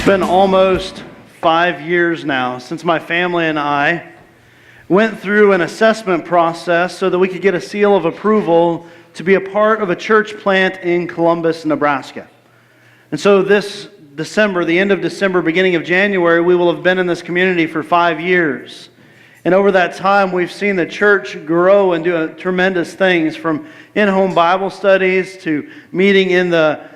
been almost 5 years now since my family and I went through an assessment process so that we could get a seal of approval to be a part of a church plant in Columbus, Nebraska. And so this December, the end of December, beginning of January, we will have been in this community for 5 years. And over that time, we've seen the church grow and do tremendous things, from in-home Bible studies to meeting in the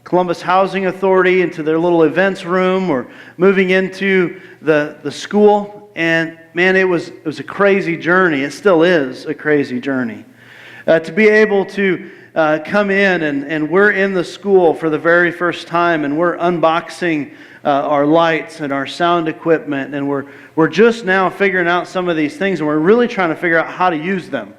Columbus Housing Authority into their little events room, or moving into the school. And man, it was a crazy journey. It still is a crazy journey. To be able to come in and we're in the school for the very first time, and we're unboxing our lights and our sound equipment, and we're just now figuring out some of these things, and we're really trying to figure out how to use them.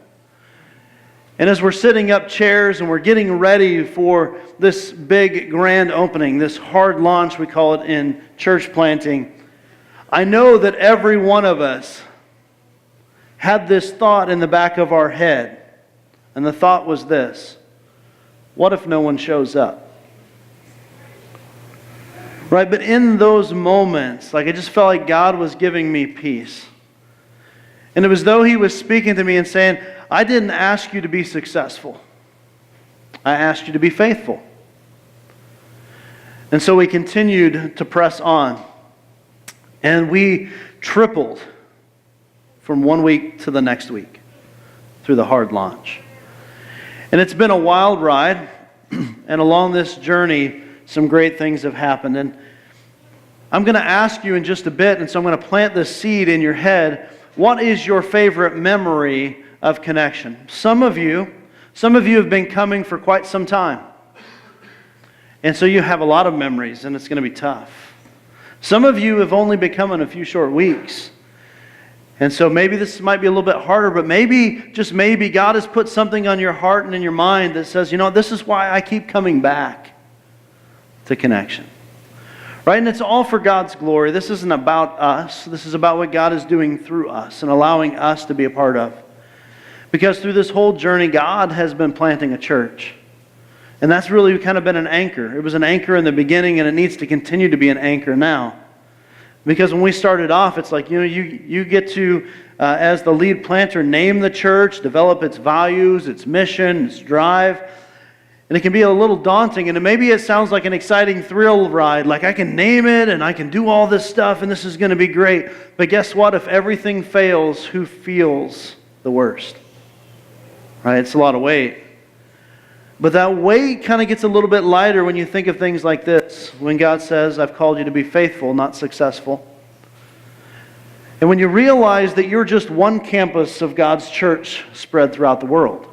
And as we're setting up chairs and we're getting ready for this big grand opening, this hard launch we call it in church planting, I know that every one of us had this thought in the back of our head. And the thought was this: what if no one shows up? Right? But in those moments, I just felt like God was giving me peace. And it was as though He was speaking to me and saying, I didn't ask you to be successful. I asked you to be faithful. And so we continued to press on. And we tripled from 1 week to the next week through the hard launch. And it's been a wild ride. And along this journey, some great things have happened. And I'm going to ask you in just a bit, and so I'm going to plant this seed in your head. What is your favorite memory of Connection? Some of you have been coming for quite some time. And so you have a lot of memories, and it's going to be tough. Some of you have only been coming a few short weeks. And so maybe this might be a little bit harder, but maybe, just maybe, God has put something on your heart and in your mind that says, this is why I keep coming back to Connection. Right? And it's all for God's glory. This isn't about us. This is about what God is doing through us and allowing us to be a part of. Because through this whole journey, God has been planting a church. And that's really kind of been an anchor. It was an anchor in the beginning, and it needs to continue to be an anchor now. Because when we started off, it's like, you get to, as the lead planter, name the church, develop its values, its mission, its drive. And it can be a little daunting, and maybe it sounds like an exciting thrill ride, like I can name it and I can do all this stuff and this is going to be great. But guess what? If everything fails, who feels the worst? Right? It's a lot of weight. But that weight kind of gets a little bit lighter when you think of things like this. When God says, I've called you to be faithful, not successful. And when you realize that you're just one campus of God's church spread throughout the world.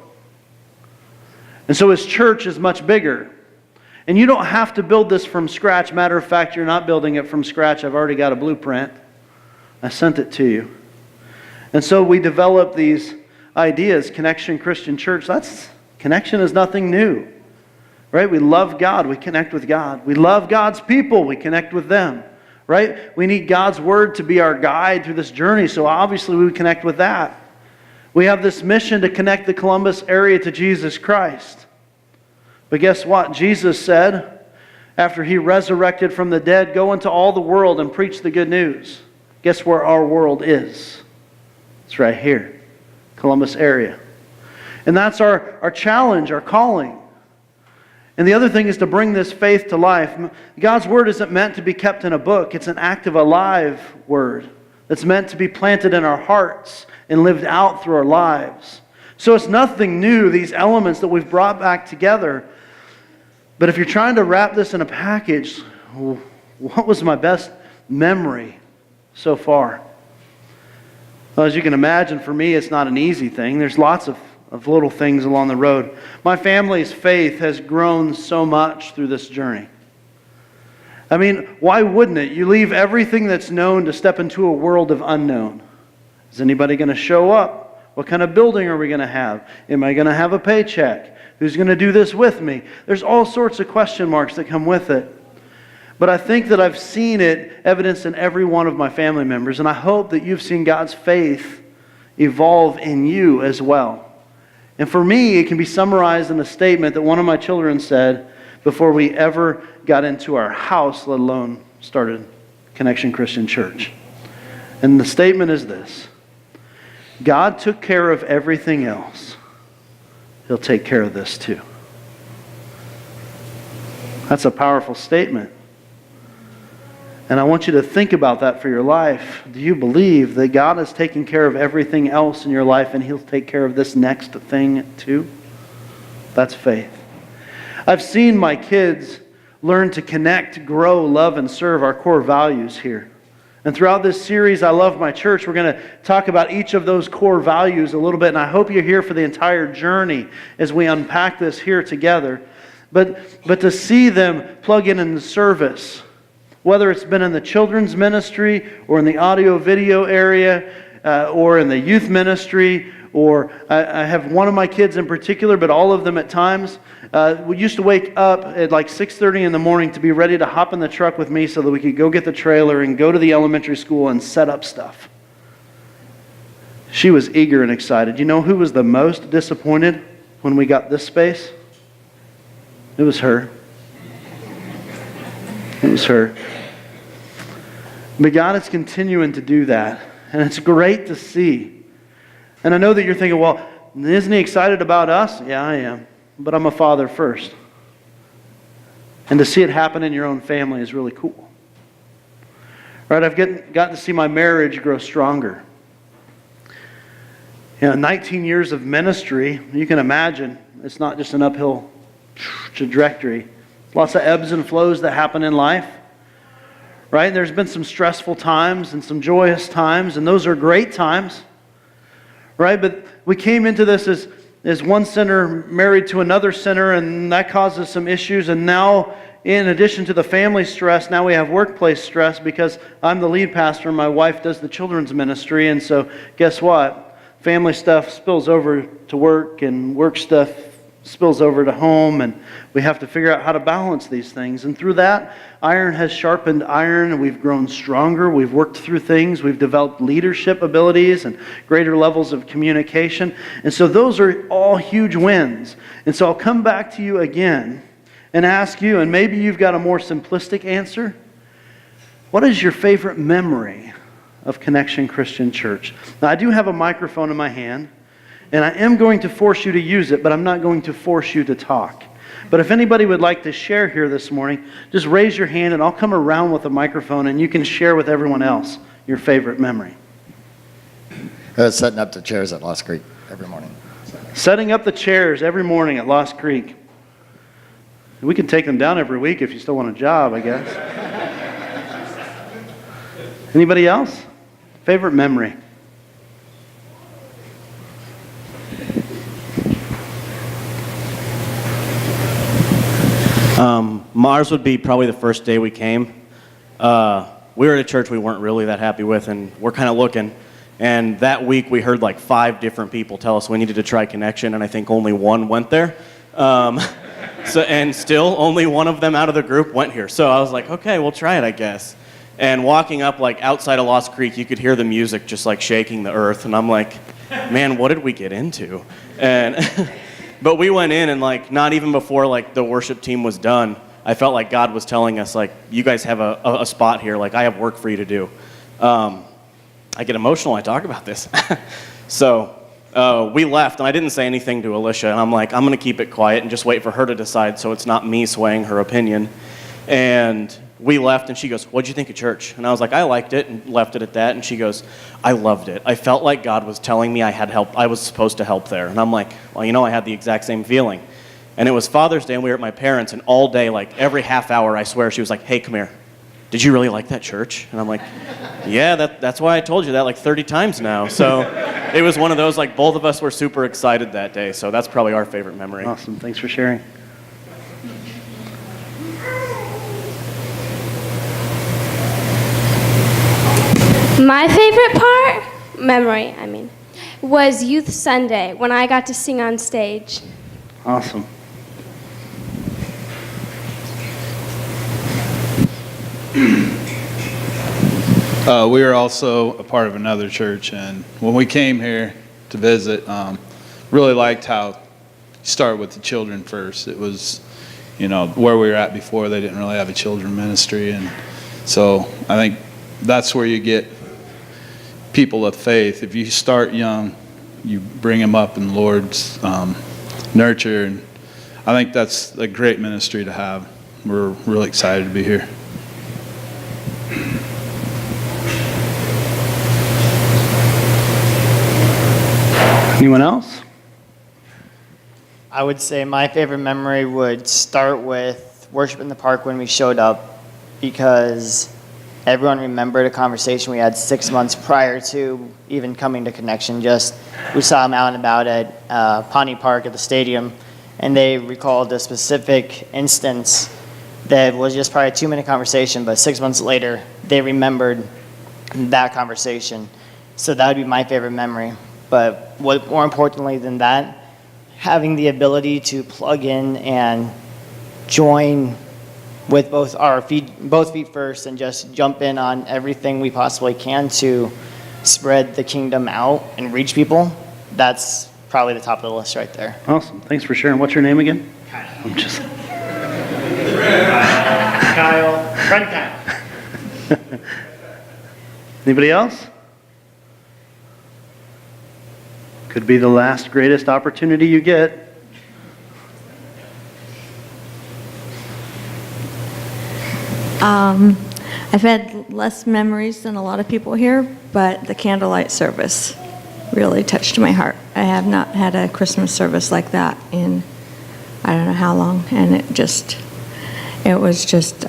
And so His church is much bigger. And you don't have to build this from scratch. Matter of fact, you're not building it from scratch. I've already got a blueprint. I sent it to you. And so we developed these ideas. Connection Christian Church. Connection is nothing new. Right? We love God. We connect with God. We love God's people. We connect with them. Right? We need God's Word to be our guide through this journey. So obviously we would connect with that. We have this mission to connect the Columbus area to Jesus Christ. But guess what? Jesus said, after He resurrected from the dead, go into all the world and preach the good news. Guess where our world is? It's right here, Columbus area. And that's our challenge, our calling. And the other thing is to bring this faith to life. God's Word isn't meant to be kept in a book. It's an active, alive Word that's meant to be planted in our hearts and lived out through our lives. So it's nothing new, these elements that we've brought back together. But if you're trying to wrap this in a package, what was my best memory so far? Well, as you can imagine, for me, it's not an easy thing. There's lots of little things along the road. My family's faith has grown so much through this journey. I mean, why wouldn't it? You leave everything that's known to step into a world of unknown. Is anybody going to show up? What kind of building are we going to have? Am I going to have a paycheck? Who's going to do this with me? There's all sorts of question marks that come with it. But I think that I've seen it evidenced in every one of my family members, and I hope that you've seen God's faith evolve in you as well. And for me, it can be summarized in a statement that one of my children said, before we ever got into our house, let alone started Connection Christian Church. And the statement is this: God took care of everything else. He'll take care of this too. That's a powerful statement. And I want you to think about that for your life. Do you believe that God is taking care of everything else in your life and He'll take care of this next thing too? That's faith. I've seen my kids learn to connect, grow, love, and serve our core values here. And throughout this series, I Love My Church, we're going to talk about each of those core values a little bit. And I hope you're here for the entire journey as we unpack this here together. But to see them plug in the service, whether it's been in the children's ministry or in the audio-video area or in the youth ministry, or I have one of my kids in particular, but all of them at times, we used to wake up at like 6:30 in the morning to be ready to hop in the truck with me so that we could go get the trailer and go to the elementary school and set up stuff. She was eager and excited. You know who was the most disappointed when we got this space? It was her. It was her. But God is continuing to do that. And it's great to see. And I know that you're thinking, well, isn't He excited about us? Yeah, I am. But I'm a father first. And to see it happen in your own family is really cool. Right? I've gotten to see my marriage grow stronger. 19 years of ministry, you can imagine, it's not just an uphill trajectory. Lots of ebbs and flows that happen in life. Right? There's been some stressful times and some joyous times, and those are great times. Right? But we came into this as one sinner married to another sinner, and that causes some issues. And now, in addition to the family stress, now we have workplace stress because I'm the lead pastor and my wife does the children's ministry. And so guess what? Family stuff spills over to work, and work stuff spills over to home, and we have to figure out how to balance these things. And through that, iron has sharpened iron, and we've grown stronger. We've worked through things. We've developed leadership abilities and greater levels of communication. And so those are all huge wins. And so I'll come back to you again and ask you, and maybe you've got a more simplistic answer. What is your favorite memory of Connection Christian Church? Now, I do have a microphone in my hand, and I am going to force you to use it, but I'm not going to force you to talk. But if anybody would like to share here this morning, just raise your hand and I'll come around with a microphone and you can share with everyone else your favorite memory. Setting up the chairs at Lost Creek every morning. Setting up the chairs every morning at Lost Creek. We can take them down every week if you still want a job, I guess. Anybody else? Favorite memory? Mars would be probably the first day we came. We were at a church we weren't really that happy with, and we're kind of looking. And that week we heard like 5 different people tell us we needed to try Connection, and I think only one went there. And still only one of them out of the group went here. So I was like, okay, we'll try it, I guess. And walking up like outside of Lost Creek, you could hear the music just like shaking the earth. And I'm like, man, what did we get into? And but we went in, and like not even before like the worship team was done, I felt like God was telling us like, you guys have a spot here. Like I have work for you to do. I get emotional when I talk about this. So we left, and I didn't say anything to Alicia. And I'm like, I'm going to keep it quiet and just wait for her to decide so it's not me swaying her opinion. And we left, and she goes, what'd you think of church? And I was like, I liked it, and left it at that. And she goes, I loved it. I felt like God was telling me I had help. I was supposed to help there. And I'm like, well, you know, I had the exact same feeling. And it was Father's Day, and we were at my parents', and all day, like every half hour, I swear, she was like, hey, come here. Did you really like that church? And I'm like, yeah, that's why I told you that like 30 times now. So it was one of those, like both of us were super excited that day. So that's probably our favorite memory. Awesome. Thanks for sharing. My favorite memory, was Youth Sunday when I got to sing on stage. Awesome. We were also a part of another church, and when we came here to visit, really liked how you start with the children first. It was where we were at before, they didn't really have a children ministry. And so I think that's where you get people of faith. If you start young, you bring them up in the Lord's nurture. And I think that's a great ministry to have. We're really excited to be here. Anyone else? I would say my favorite memory would start with worship in the park when we showed up, because everyone remembered a conversation we had 6 months prior to even coming to Connection. We saw them out and about at Pawnee Park at the stadium, and they recalled a specific instance that was just probably a 2-minute conversation, but 6 months later, they remembered that conversation. So that would be my favorite memory. But what more importantly than that, having the ability to plug in and join with both feet first, and just jump in on everything we possibly can to spread the kingdom out and reach people, that's probably the top of the list right there. Awesome. Thanks for sharing. What's your name again? Kyle. I'm just. Friend Kyle. Anybody else? Could be the last greatest opportunity you get. I've had less memories than a lot of people here, but the candlelight service really touched my heart. I have not had a Christmas service like that in I don't know how long, and it was just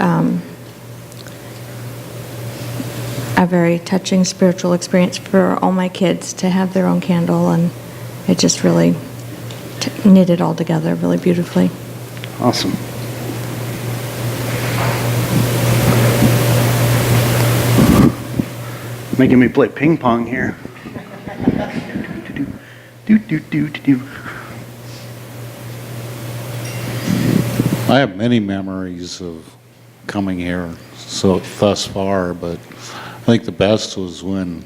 a very touching spiritual experience for all my kids to have their own candle, and it just really knit it all together really beautifully. Awesome. Making me play ping pong here. Do. I have many memories of coming here thus far, but I think the best was when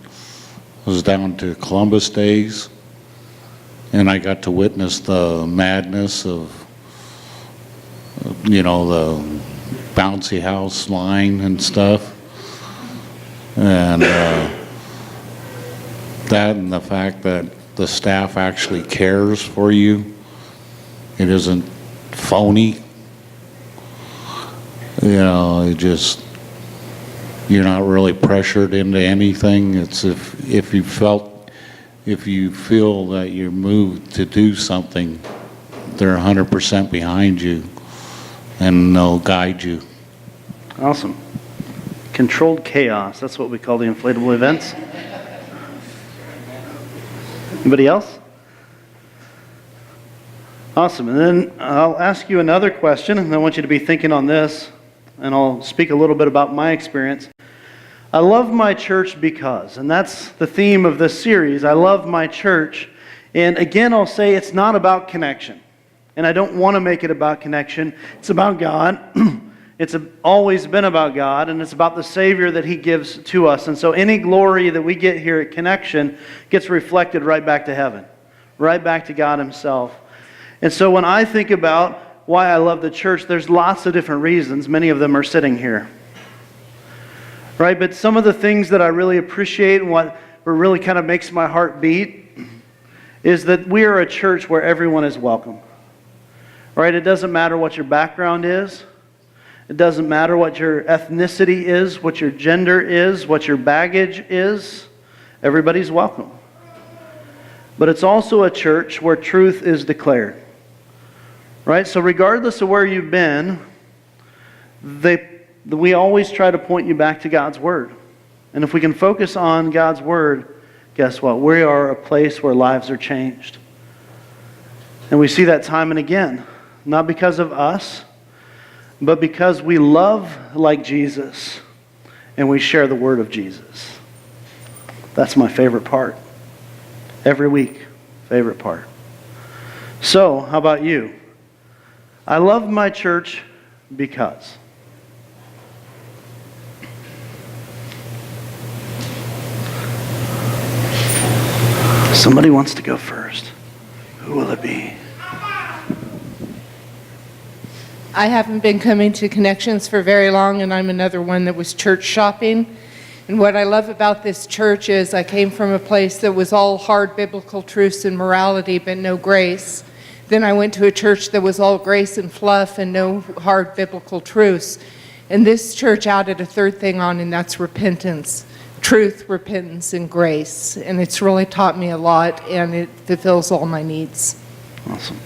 I was down to Columbus Days, and I got to witness the madness of, the bouncy house line and stuff. And that, and the fact that the staff actually cares for you. It isn't phony. You're not really pressured into anything. It's if you feel that you're moved to do something, they're 100% behind you, and they'll guide you. Awesome. Controlled chaos. That's what we call the inflatable events. Anybody else? Awesome. And then I'll ask you another question, and I want you to be thinking on this, and I'll speak a little bit about my experience. I love my church because, and that's the theme of this series, I love my church. And again, I'll say it's not about Connection. And I don't want to make it about Connection. It's about God. It's always been about God, and it's about the Savior that He gives to us. And so any glory that we get here at Connection gets reflected right back to heaven, right back to God Himself. And so when I think about why I love the church, there's lots of different reasons. Many of them are sitting here. Right? But some of the things that I really appreciate and what really kind of makes my heart beat is that we are a church where everyone is welcome. Right? It doesn't matter what your background is. It doesn't matter what your ethnicity is, what your gender is, what your baggage is. Everybody's welcome. But it's also a church where truth is declared. Right? So regardless of where you've been, we always try to point you back to God's Word. And if we can focus on God's Word, guess what? We are a place where lives are changed. And we see that time and again. Not because of us, but because we love like Jesus and we share the Word of Jesus. That's my favorite part. Every week, favorite part. So, how about you? I love my church because. Somebody wants to go first. Who will it be? I haven't been coming to Connections for very long, and I'm another one that was church shopping. And what I love about this church is I came from a place that was all hard biblical truths and morality, but no grace. Then I went to a church that was all grace and fluff and no hard biblical truths. And this church added a third thing on, and that's repentance. Truth, repentance, and grace. And it's really taught me a lot, and it fulfills all my needs. Awesome.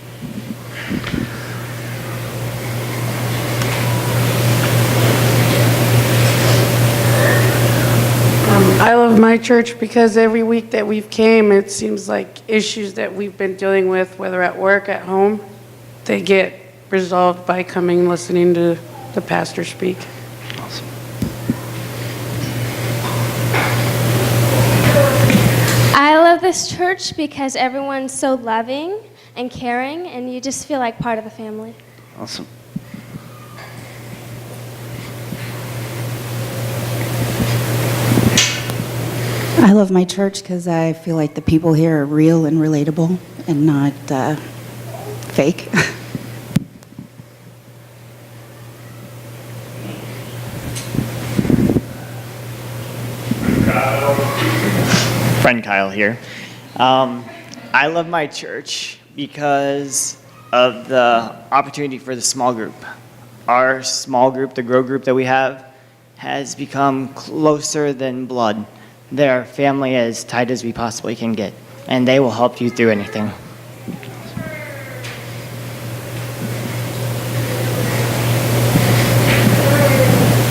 I love my church because every week that we've came, it seems like issues that we've been dealing with, whether at work, at home, they get resolved by coming and listening to the pastor speak. Awesome. I love this church because everyone's so loving and caring, and you just feel like part of the family. Awesome. I love my church because I feel like the people here are real and relatable and not fake. Friend Kyle here. I love my church because of the opportunity for the small group. Our small group, the Grow group that we have, has become closer than blood. They're family as tight as we possibly can get, and they will help you through anything.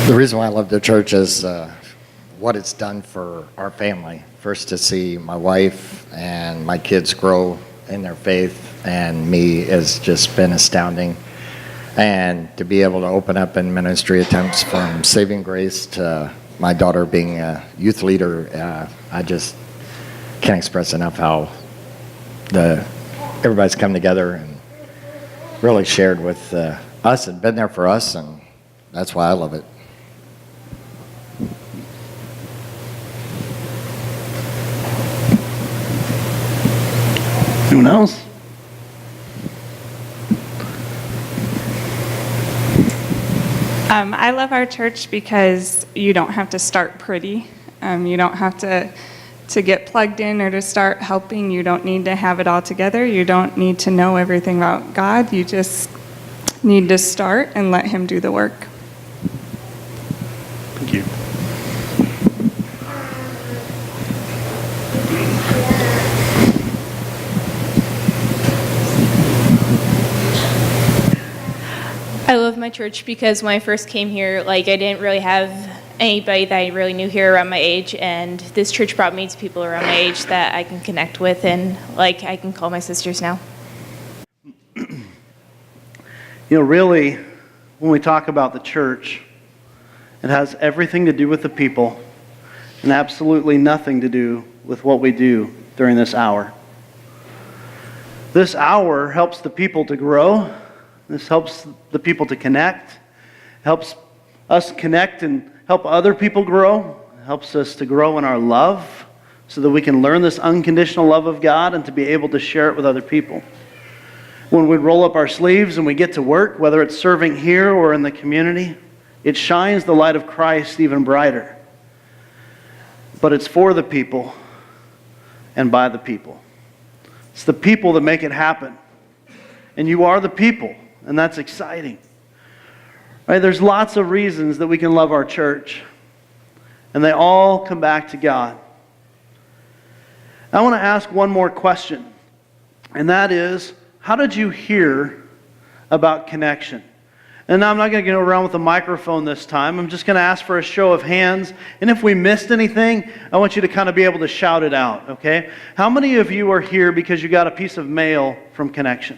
The reason why I love the church is what it's done for our family. First, to see my wife and my kids grow in their faith, and me, has just been astounding. And to be able to open up in ministry attempts from Saving Grace to my daughter being a youth leader, I just can't express enough how everybody's come together and really shared with us and been there for us, and that's why I love it. Anyone else? I love our church because you don't have to start pretty. You don't have to get plugged in or to start helping. You don't need to have it all together. You don't need to know everything about God. You just need to start and let Him do the work. Thank you. I love my church because when I first came here, I didn't really have anybody that I really knew here around my age, and this church brought me to people around my age that I can connect with, and I can call my sisters now. Really, when we talk about the church, it has everything to do with the people and absolutely nothing to do with what we do during this hour. This hour helps the people to grow. This helps the people to connect, helps us connect and help other people grow, helps us to grow in our love so that we can learn this unconditional love of God and to be able to share it with other people. When we roll up our sleeves and we get to work, whether it's serving here or in the community, it shines the light of Christ even brighter. But it's for the people and by the people. It's the people that make it happen. And you are the people. And that's exciting. Right? There's lots of reasons that we can love our church. And they all come back to God. I want to ask one more question. And that is, how did you hear about Connection? And I'm not going to go around with a microphone this time. I'm just going to ask for a show of hands. And if we missed anything, I want you to kind of be able to shout it out, okay? How many of you are here because you got a piece of mail from Connection?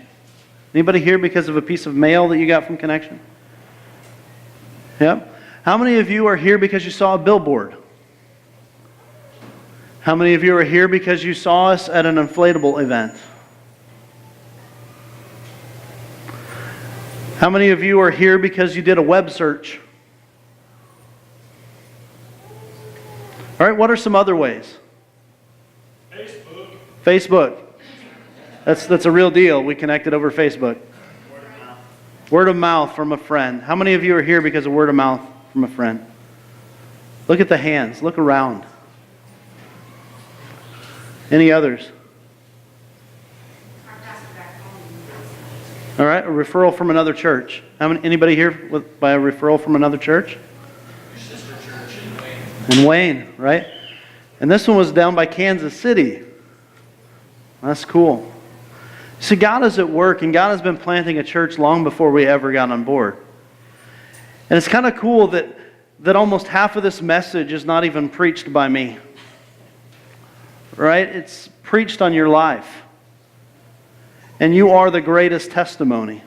Anybody here because of a piece of mail that you got from Connection? Yep. How many of you are here because you saw a billboard? How many of you are here because you saw us at an inflatable event? How many of you are here because you did a web search? All right, what are some other ways? Facebook. That's a real deal. We connected over Facebook. Word of mouth from a friend. How many of you are here because of word of mouth from a friend? Look at the hands. Look around. Any others? All right, a referral from another church. Anybody here by a referral from another church? Your sister church In Wayne, right? And this one was down by Kansas City. That's cool. See, God is at work, and God has been planting a church long before we ever got on board. And it's kind of cool that almost half of this message is not even preached by me. Right? It's preached on your life. And you are the greatest testimony.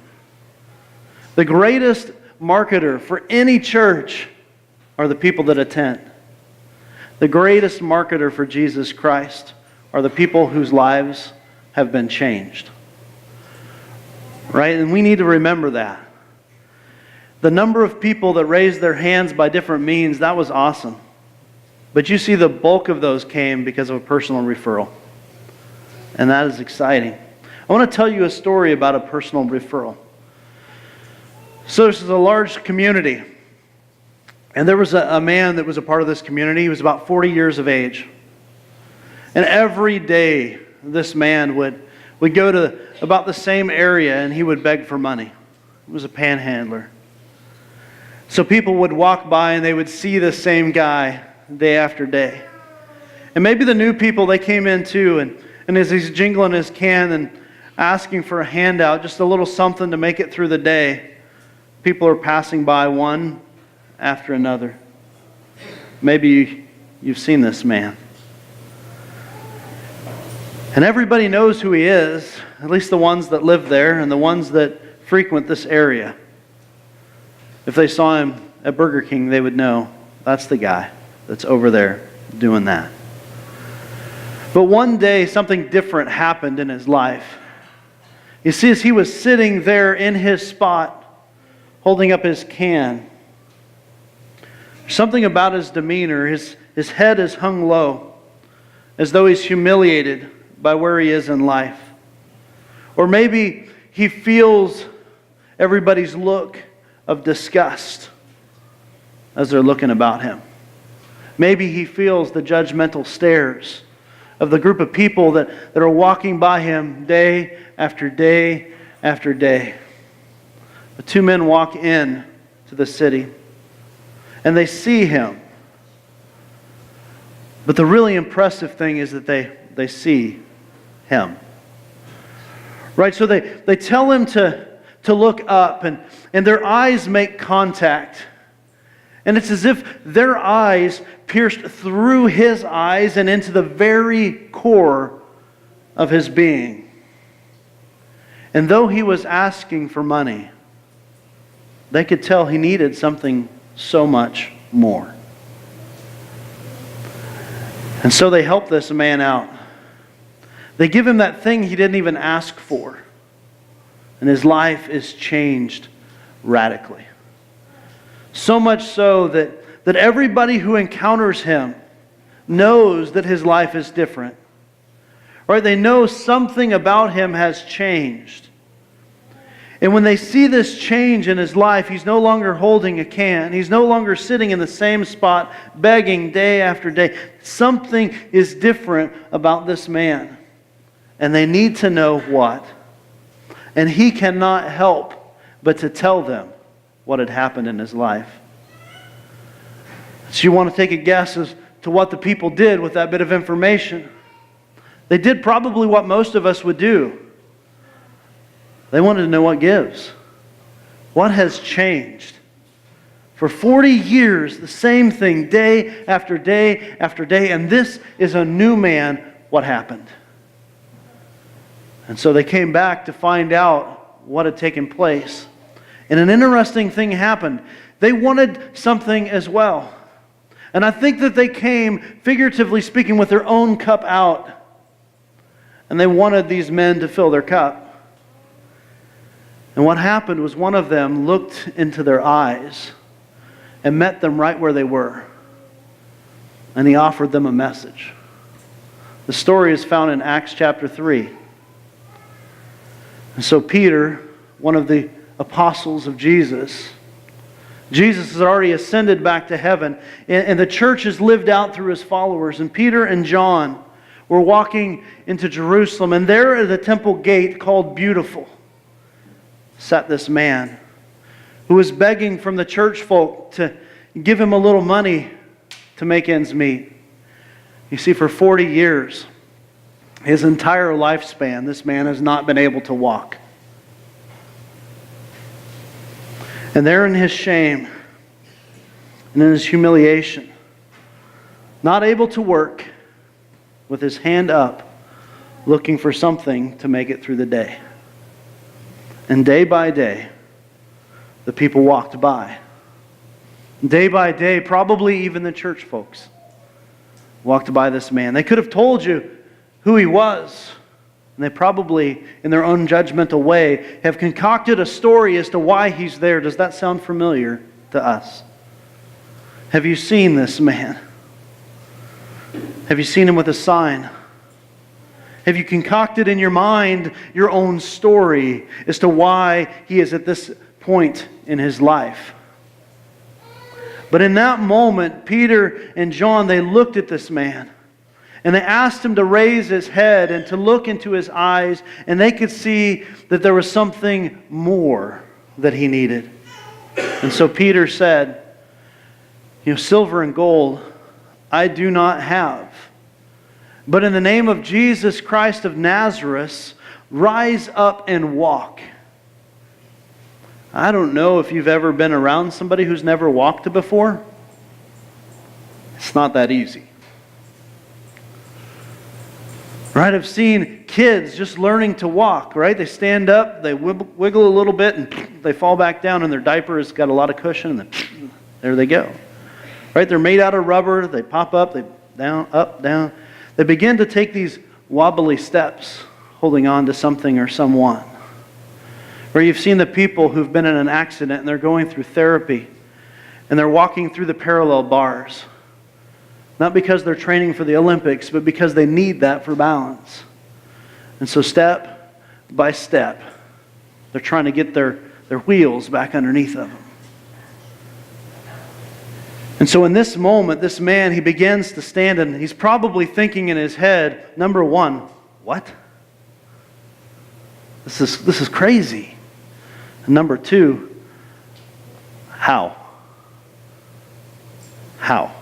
The greatest marketer for any church are the people that attend. The greatest marketer for Jesus Christ are the people whose lives have been changed. Right? And we need to remember that. The number of people that raised their hands by different means, that was awesome. But you see, the bulk of those came because of a personal referral. And that is exciting. I want to tell you a story about a personal referral. So this is a large community. And there was a man that was a part of this community. He was about 40 years of age. And every day, this man would go to about the same area and he would beg for money. He was a panhandler. So people would walk by and they would see the same guy day after day. And maybe the new people, they came in too, and as he's jingling his can and asking for a handout, just a little something to make it through the day, people are passing by one after another. Maybe you've seen this man. And everybody knows who he is, at least the ones that live there and the ones that frequent this area. If they saw him at Burger King, they would know that's the guy that's over there doing that. But one day, something different happened in his life. You see, as he was sitting there in his spot, holding up his can, something about his demeanor, his head is hung low, as though he's humiliated by where he is in life. Or maybe he feels everybody's look of disgust as they're looking about him. Maybe he feels the judgmental stares of the group of people that are walking by him day after day after day. The two men walk in to the city and they see him. But the really impressive thing is that they see him. Right? So they tell him to look up and their eyes make contact. And it's as if their eyes pierced through his eyes and into the very core of his being. And though he was asking for money, they could tell he needed something so much more. And so they help this man out. They give him that thing he didn't even ask for. And his life is changed radically. So much so that everybody who encounters him knows that his life is different. Right? They know something about him has changed. And when they see this change in his life, he's no longer holding a can. He's no longer sitting in the same spot begging day after day. Something is different about this man. And they need to know what. And he cannot help but to tell them what had happened in his life. So you want to take a guess as to what the people did with that bit of information. They did probably what most of us would do. They wanted to know what gives. What has changed? For 40 years, the same thing, day after day after day, and this is a new man. What happened? And so they came back to find out what had taken place. And an interesting thing happened. They wanted something as well. And I think that they came, figuratively speaking, with their own cup out. And they wanted these men to fill their cup. And what happened was one of them looked into their eyes and met them right where they were. And he offered them a message. The story is found in Acts chapter 3. And so Peter, one of the apostles of Jesus. Jesus has already ascended back to heaven, and the church is lived out through his followers. And Peter and John were walking into Jerusalem, and there at the temple gate called Beautiful sat this man who was begging from the church folk to give him a little money to make ends meet. You see, for 40 years, his entire lifespan, this man has not been able to walk. And there in his shame and in his humiliation, not able to work, with his hand up, looking for something to make it through the day. And day by day, the people walked by. Day by day, probably even the church folks walked by this man. They could have told you who he was. And they probably, in their own judgmental way, have concocted a story as to why he's there. Does that sound familiar to us? Have you seen this man? Have you seen him with a sign? Have you concocted in your mind your own story as to why he is at this point in his life? But in that moment, Peter and John, they looked at this man. And they asked him to raise his head and to look into his eyes, and they could see that there was something more that he needed. And so Peter said, silver and gold I do not have, but in the name of Jesus Christ of Nazareth, rise up and walk. I don't know if you've ever been around somebody who's never walked before. It's not that easy. Right? I've seen kids just learning to walk, right? They stand up, they wiggle a little bit, and they fall back down, and their diaper has got a lot of cushion, and then there they go. Right? They're made out of rubber, they pop up, they down, up, down. They begin to take these wobbly steps, holding on to something or someone. Or you've seen the people who've been in an accident, and they're going through therapy, and they're walking through the parallel bars. Not because they're training for the Olympics, but because they need that for balance. And so step by step, they're trying to get their wheels back underneath of them. And so in this moment, this man, he begins to stand, and he's probably thinking in his head, number one, what? This is crazy. And number two, how? How?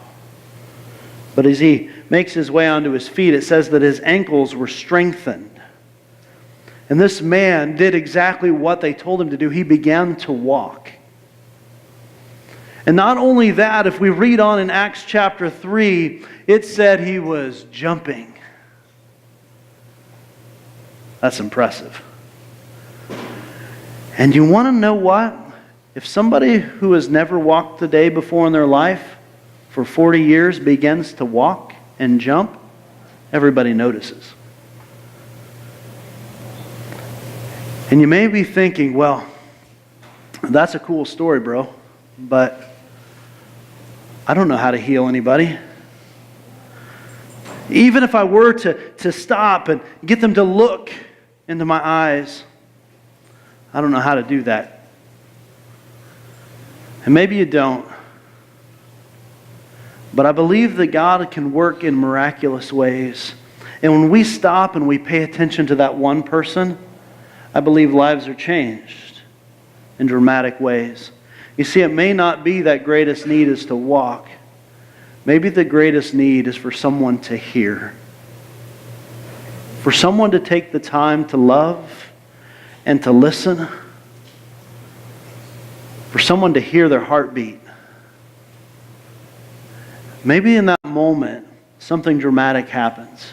But as he makes his way onto his feet, it says that his ankles were strengthened. And this man did exactly what they told him to do. He began to walk. And not only that, if we read on in Acts chapter 3, it said he was jumping. That's impressive. And you want to know what? If somebody who has never walked a day before in their life for 40 years begins to walk and jump, everybody notices. And you may be thinking, well, that's a cool story, bro, but I don't know how to heal anybody. Even if I were to stop and get them to look into my eyes, I don't know how to do that. And maybe you don't. But I believe that God can work in miraculous ways. And when we stop and we pay attention to that one person, I believe lives are changed in dramatic ways. You see, it may not be that greatest need is to walk. Maybe the greatest need is for someone to hear. For someone to take the time to love and to listen. For someone to hear their heartbeat. Maybe in that moment, something dramatic happens.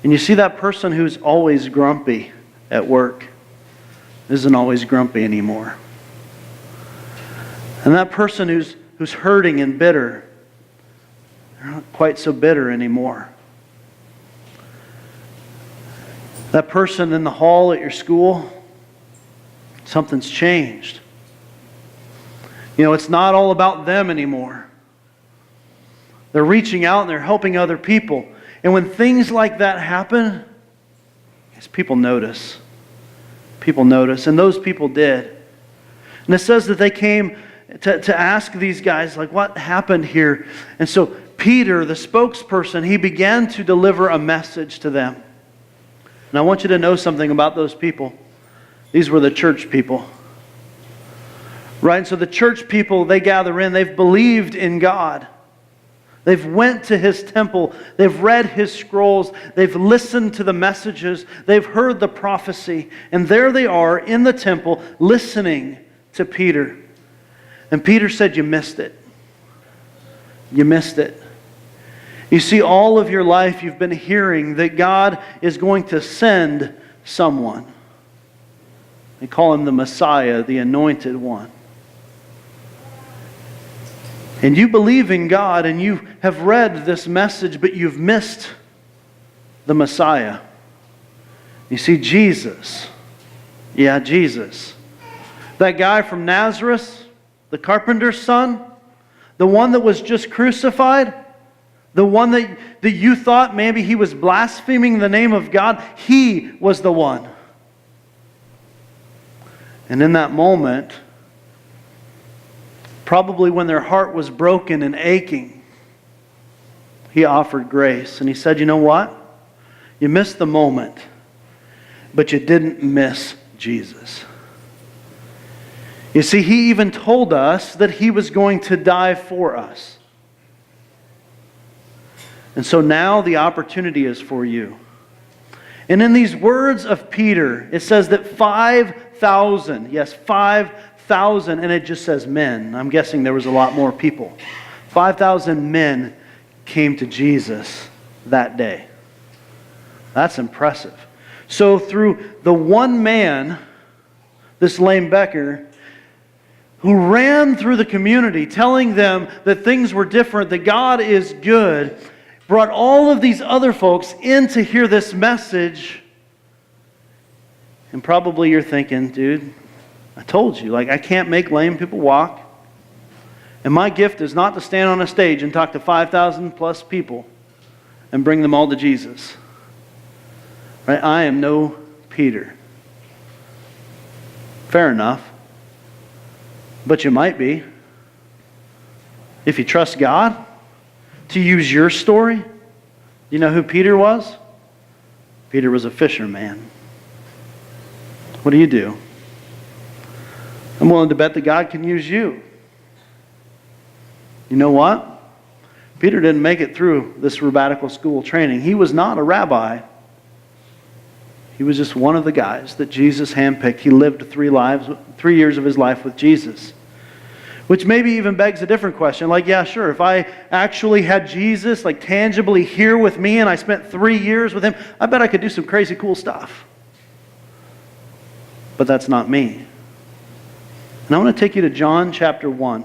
And you see that person who's always grumpy at work isn't always grumpy anymore. And that person who's hurting and bitter, they're not quite so bitter anymore. That person in the hall at your school, something's changed. It's not all about them anymore. They're reaching out and they're helping other people. And when things like that happen, people notice. People notice. And those people did. And it says that they came to ask these guys, like, what happened here? And so Peter, the spokesperson, he began to deliver a message to them. And I want you to know something about those people. These were the church people. Right? And so the church people, they gather in. They've believed in God. They've went to His temple. They've read His scrolls. They've listened to the messages. They've heard the prophecy. And there they are in the temple listening to Peter. And Peter said, you missed it. You missed it. You see, all of your life you've been hearing that God is going to send someone. They call Him the Messiah, the Anointed One. And you believe in God and you have read this message, but you've missed the Messiah. You see, Jesus. Yeah, Jesus. That guy from Nazareth, the carpenter's son, the one that was just crucified, the one that you thought maybe he was blaspheming the name of God, he was the one. And in that moment, probably when their heart was broken and aching, He offered grace. And He said, you know what? You missed the moment, but you didn't miss Jesus. You see, He even told us that He was going to die for us. And so now the opportunity is for you. And in these words of Peter, it says that 5,000, yes, 5,000, and it just says men. I'm guessing there was a lot more people. 5,000 men came to Jesus that day. That's impressive. So through the one man, this lame beggar, who ran through the community telling them that things were different, that God is good, brought all of these other folks in to hear this message. And probably you're thinking, dude, I told you, like, I can't make lame people walk. And my gift is not to stand on a stage and talk to 5,000 plus people and bring them all to Jesus. Right? I am no Peter. Fair enough. But you might be. If you trust God to use your story. You know who Peter was? Peter was a fisherman. What do you do? I'm willing to bet that God can use you. You know what? Peter didn't make it through this rabbinical school training. He was not a rabbi. He was just one of the guys that Jesus handpicked. He lived 3 years of his life with Jesus. Which maybe even begs a different question. Like, yeah, sure, if I actually had Jesus like tangibly here with me and I spent 3 years with Him, I bet I could do some crazy cool stuff. But that's not me. And I want to take you to John chapter 1.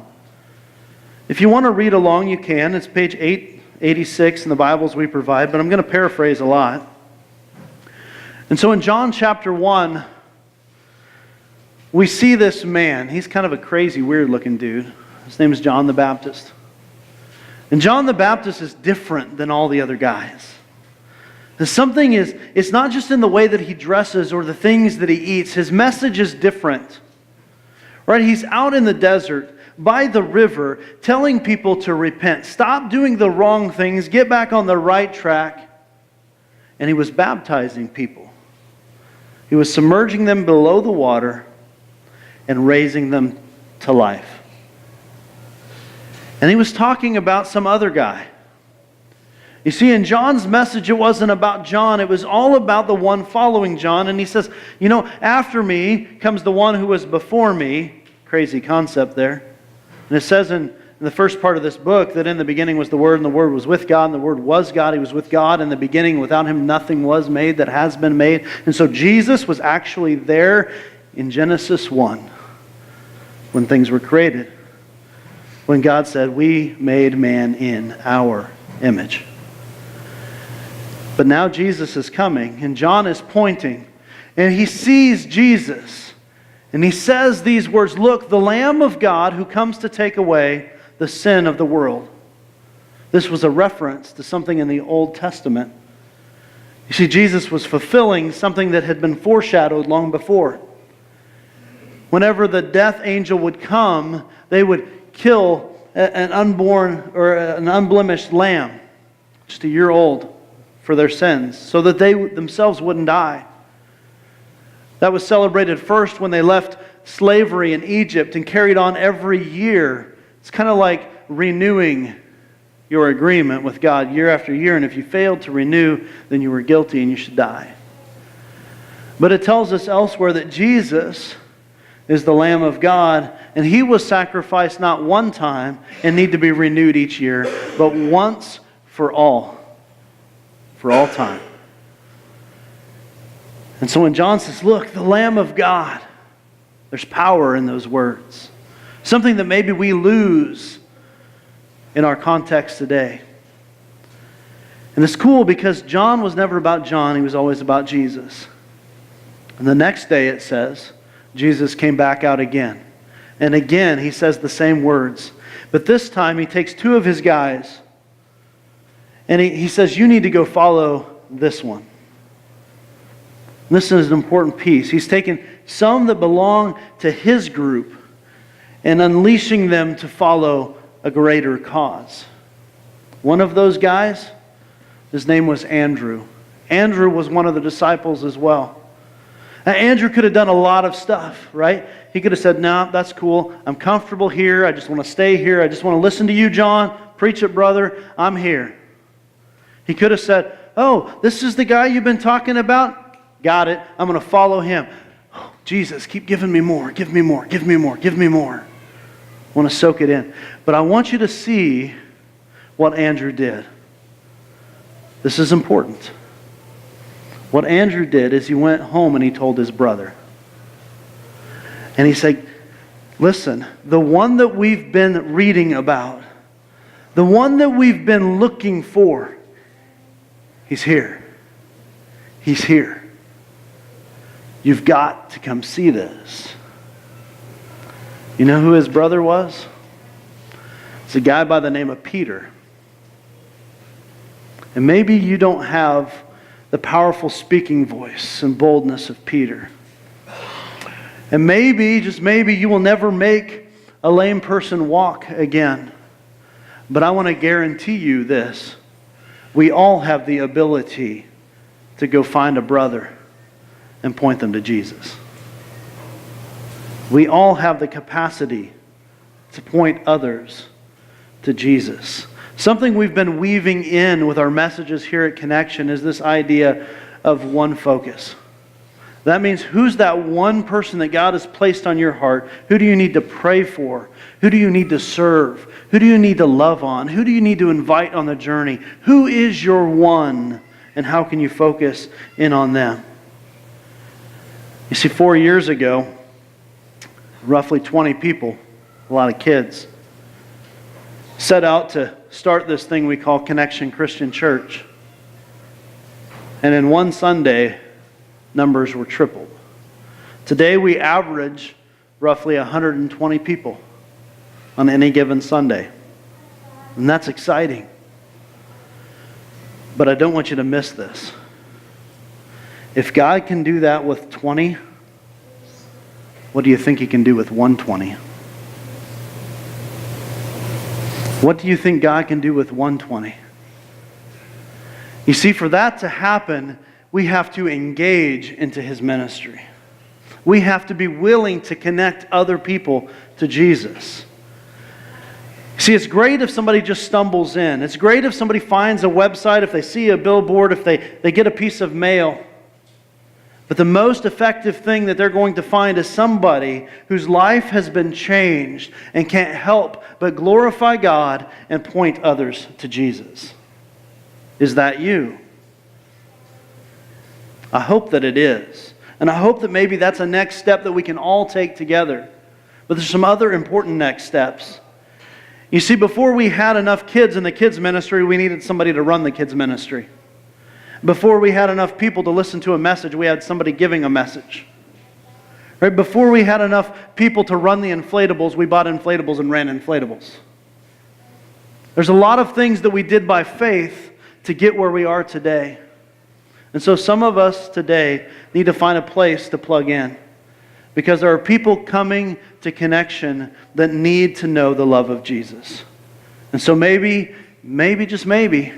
If you want to read along, you can. It's page 886 in the Bibles we provide, but I'm going to paraphrase a lot. And so in John chapter 1, we see this man. He's kind of a crazy, weird-looking dude. His name is John the Baptist. And John the Baptist is different than all the other guys. Something is, it's not just in the way that he dresses or the things that he eats. His message is different. Right? He's out in the desert by the river telling people to repent. Stop doing the wrong things. Get back on the right track. And he was baptizing people. He was submerging them below the water and raising them to life. And he was talking about some other guy. You see, in John's message, it wasn't about John. It was all about the one following John. And he says, you know, after me comes the one who was before me. Crazy concept there. And it says in the first part of this book that in the beginning was the Word, and the Word was with God, and the Word was God. He was with God in the beginning. Without Him, nothing was made that has been made. And so Jesus was actually there in Genesis 1 when things were created. When God said, we made man in our image. But now Jesus is coming, and John is pointing, and he sees Jesus. And he says these words, look, the Lamb of God who comes to take away the sin of the world. This was a reference to something in the Old Testament. You see, Jesus was fulfilling something that had been foreshadowed long before. Whenever the death angel would come, they would kill an unborn or an unblemished lamb, just a year old, for their sins, so that they themselves wouldn't die. That was celebrated first when they left slavery in Egypt and carried on every year. It's kind of like renewing your agreement with God year after year, and if you failed to renew, then you were guilty and you should die. But it tells us elsewhere that Jesus is the Lamb of God, and He was sacrificed not one time and need to be renewed each year, but once for all time. And so when John says, look, the Lamb of God, there's power in those words. Something that maybe we lose in our context today. And it's cool because John was never about John, he was always about Jesus. And the next day it says, Jesus came back out again. And again he says the same words. But this time he takes two of his guys and he says, you need to go follow this one. This is an important piece. He's taken some that belong to his group and unleashing them to follow a greater cause. One of those guys, his name was Andrew. Andrew was one of the disciples as well. Now, Andrew could have done a lot of stuff, right? He could have said, no, that's cool. I'm comfortable here. I just want to stay here. I just want to listen to you, John. Preach it, brother. I'm here. He could have said, oh, this is the guy you've been talking about? Got it. I'm going to follow him. Oh, Jesus, keep giving me more. Give me more. Give me more. Give me more. I want to soak it in. But I want you to see what Andrew did. This is important. What Andrew did is he went home and he told his brother. And he said, listen, the one that we've been reading about, the one that we've been looking for, he's here. He's here. You've got to come see this. You know who his brother was? It's a guy by the name of Peter. And maybe you don't have the powerful speaking voice and boldness of Peter. And maybe, just maybe, you will never make a lame person walk again. But I want to guarantee you this. We all have the ability to go find a brother and point them to Jesus. We all have the capacity to point others to Jesus. Something we've been weaving in with our messages here at Connection is this idea of one focus. That means who's that one person that God has placed on your heart? Who do you need to pray for? Who do you need to serve? Who do you need to love on? Who do you need to invite on the journey? Who is your one? And how can you focus in on them? You see, 4 years ago, roughly 20 people, a lot of kids, set out to start this thing we call Connection Christian Church. And in one Sunday, numbers were tripled. Today we average roughly 120 people on any given Sunday. And that's exciting. But I don't want you to miss this. If God can do that with 20, what do you think He can do with 120? What do you think God can do with 120? You see, for that to happen, we have to engage into His ministry. We have to be willing to connect other people to Jesus. See, it's great if somebody just stumbles in. It's great if somebody finds a website, if they see a billboard, if they get a piece of mail. But the most effective thing that they're going to find is somebody whose life has been changed and can't help but glorify God and point others to Jesus. Is that you? I hope that it is. And I hope that maybe that's a next step that we can all take together. But there's some other important next steps. You see, before we had enough kids in the kids ministry, we needed somebody to run the kids ministry. Before we had enough people to listen to a message, we had somebody giving a message. Right? Before we had enough people to run the inflatables, we bought inflatables and ran inflatables. There's a lot of things that we did by faith to get where we are today. And so some of us today need to find a place to plug in. because there are people coming to Connection that need to know the love of Jesus. And so maybe, just maybe,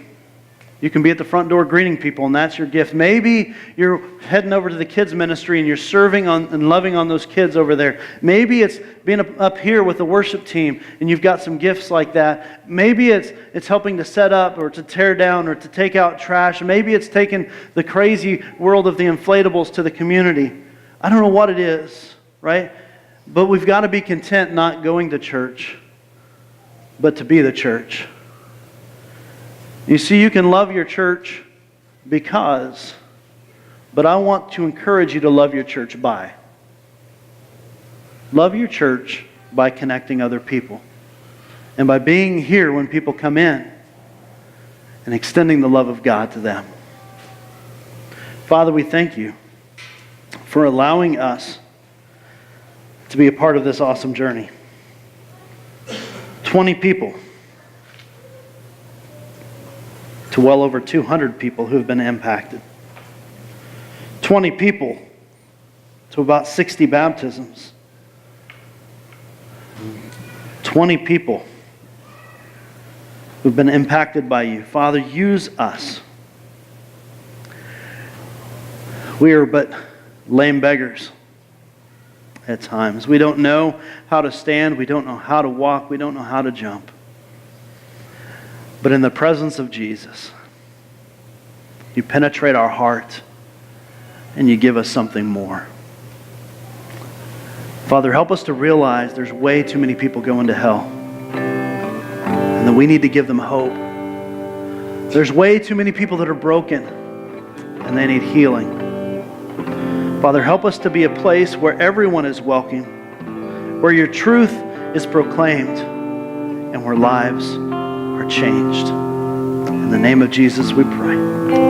you can be at the front door greeting people, and that's your gift. Maybe you're heading over to the kids ministry and you're serving on and loving on those kids over there. Maybe it's being up here with the worship team and you've got some gifts like that. Maybe it's helping to set up or to tear down or to take out trash. Maybe it's taking the crazy world of the inflatables to the community. I don't know what it is, right? But we've got to be content not going to church, but to be the church. You see, you can love your church because, but I want to encourage you to love your church by. Love your church by connecting other people. And by being here when people come in and extending the love of God to them. Father, we thank you for allowing us to be a part of this awesome journey. 20 people to well over 200 people who have been impacted. 20 people to about 60 baptisms. 20 people who've been impacted by you. Father, use us. We are but lame beggars at times. We don't know how to stand. We don't know how to walk. We don't know how to jump. But in the presence of Jesus, you penetrate our heart and you give us something more. Father, help us to realize there's way too many people going to hell and that we need to give them hope. There's way too many people that are broken and they need healing. Father, help us to be a place where everyone is welcome, where your truth is proclaimed, and where lives are changed. In the name of Jesus we pray.